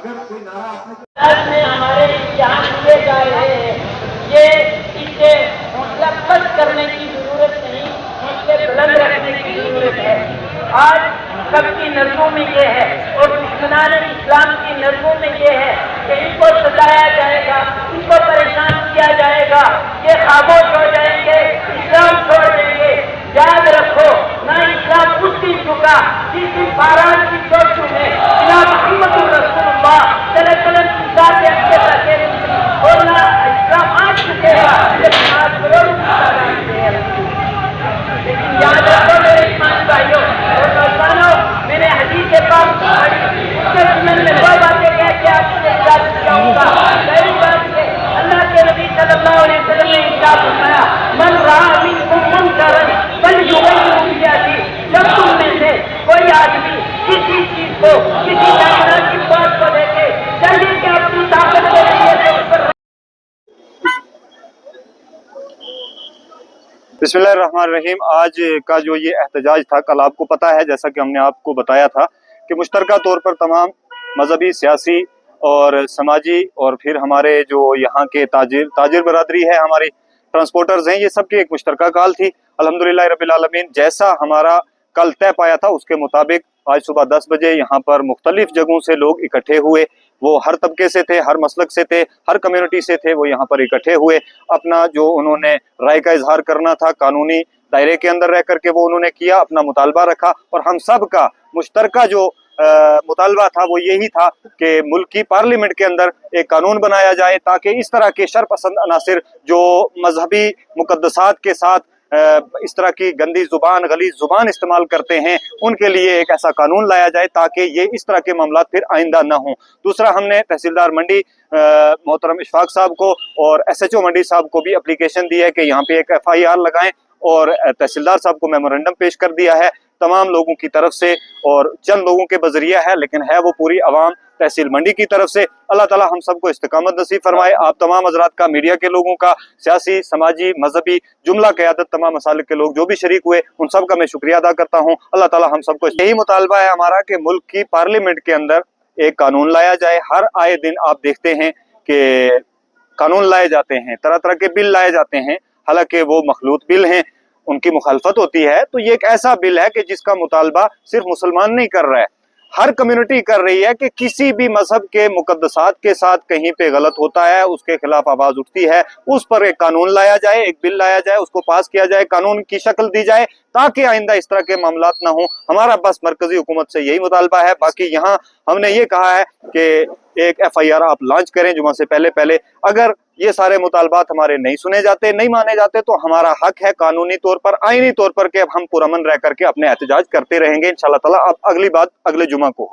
میں ہمارے امتحان لیے جا رہے ہیں، یہ اسے حوصلہ پست کرنے کی ضرورت نہیں، حوصلے بلند رکھنے کی ضرورت ہے۔ آج سب کی نظروں میں یہ ہے اور دشمنان اسلام کی نظروں میں یہ ہے کہ ان کو ستایا جائے گا، ان کو پریشان کیا جائے گا، یہ خاموش ہو جائیں گے، اسلام چھوڑ دیں گے۔ یاد رکھو، نہ اسلام اس دن جھکا جس دن باران کی چوٹیوں میں جناب محمد رسول اللہ صلی اللہ علیہ وسلم کی ذات اقدس رکھے اور نہ اسلام آج چکے گا لیکن آج کروڑوں کی تعداد میں ہے۔ لیکن یاد رکھو میرے ایمان بھائیوں اور نوجوانوں، میں نے حدیث پاک پڑھی، اس کے ضمن میں دو باتیں کہہ کے آپ سے اجازت چاہوں گا۔ پہلی بات یہ، اللہ کے نبی صلی اللہ علیہ وسلم نے ارشاد فرمایا، من رأى منکم منکرا فلیغیرہ بیدی، جب تم میں سے کوئی آدمی کسی چیز کو، کسی طرح کی بات کو دیکھے، چاہیے کہ اپنی طاقت کے ذریعے سے اس پر بسم اللہ الرحمن الرحیم۔ آج کا جو یہ احتجاج تھا، کل آپ کو پتہ ہے، جیسا کہ ہم نے آپ کو بتایا تھا کہ مشترکہ طور پر تمام مذہبی، سیاسی اور سماجی اور پھر ہمارے جو یہاں کے تاجر برادری ہے، ہماری ٹرانسپورٹرز ہیں، یہ سب کی ایک مشترکہ کال تھی۔ الحمدللہ رب العالمین، جیسا ہمارا کل طے پایا تھا اس کے مطابق آج صبح 10 بجے یہاں پر مختلف جگہوں سے لوگ اکٹھے ہوئے۔ وہ ہر طبقے سے تھے، ہر مسلک سے تھے، ہر کمیونٹی سے تھے، وہ یہاں پر اکٹھے ہوئے۔ اپنا جو انہوں نے رائے کا اظہار کرنا تھا قانونی دائرے کے اندر رہ کر کے وہ انہوں نے کیا، اپنا مطالبہ رکھا، اور ہم سب کا مشترکہ جو مطالبہ تھا وہ یہی تھا کہ ملک کی پارلیمنٹ کے اندر ایک قانون بنایا جائے تاکہ اس طرح کے شر پسند عناصر جو مذہبی مقدسات کے ساتھ اس طرح کی گندی زبان، غلیظ زبان استعمال کرتے ہیں، ان کے لیے ایک ایسا قانون لایا جائے تاکہ یہ اس طرح کے معاملات پھر آئندہ نہ ہوں۔ دوسرا، ہم نے تحصیلدار منڈی محترم اشفاق صاحب کو اور ایس ایچ او منڈی صاحب کو بھی اپلیکیشن دی ہے کہ یہاں پہ ایک FIR لگائیں، اور تحصیلدار صاحب کو میمورنڈم پیش کر دیا ہے تمام لوگوں کی طرف سے، اور چند لوگوں کے بذریعہ ہے لیکن ہے وہ پوری عوام تحصیل منڈی کی طرف سے۔ اللہ تعالی ہم سب کو استقامت نصیب فرمائے۔ آپ تمام حضرات کا، میڈیا کے لوگوں کا، سیاسی، سماجی، مذہبی، جملہ قیادت، تمام مسالک کے لوگ جو بھی شریک ہوئے، ان سب کا میں شکریہ ادا کرتا ہوں۔ اللہ تعالی ہم سب کو، یہی مطالبہ ہے ہمارا کہ ملک کی پارلیمنٹ کے اندر ایک قانون لایا جائے۔ ہر آئے دن آپ دیکھتے ہیں کہ قانون لائے جاتے ہیں، طرح طرح کے بل لائے جاتے ہیں، حالانکہ وہ مخلوط بل ہیں، ان کی مخالفت ہوتی ہے۔ تو یہ ایک ایسا بل ہے کہ جس کا مطالبہ صرف مسلمان نہیں کر رہا ہے، ہر کمیونٹی کر رہی ہے کہ کسی بھی مذہب کے مقدسات کے ساتھ کہیں پہ غلط ہوتا ہے، اس کے خلاف آواز اٹھتی ہے، اس پر ایک قانون لایا جائے، ایک بل لایا جائے، اس کو پاس کیا جائے، قانون کی شکل دی جائے تاکہ آئندہ اس طرح کے معاملات نہ ہوں۔ ہمارا بس مرکزی حکومت سے یہی مطالبہ ہے۔ باقی یہاں ہم نے یہ کہا ہے کہ ایک FIR آپ لانچ کریں جمعہ سے پہلے۔ اگر یہ سارے مطالبات ہمارے نہیں سنے جاتے، نہیں مانے جاتے، تو ہمارا حق ہے قانونی طور پر، آئینی طور پر، کہ ہم پرامن رہ کر کے اپنے احتجاج کرتے رہیں گے انشاءاللہ تعالی۔ اب اگلی بات اگلے جمعہ کو۔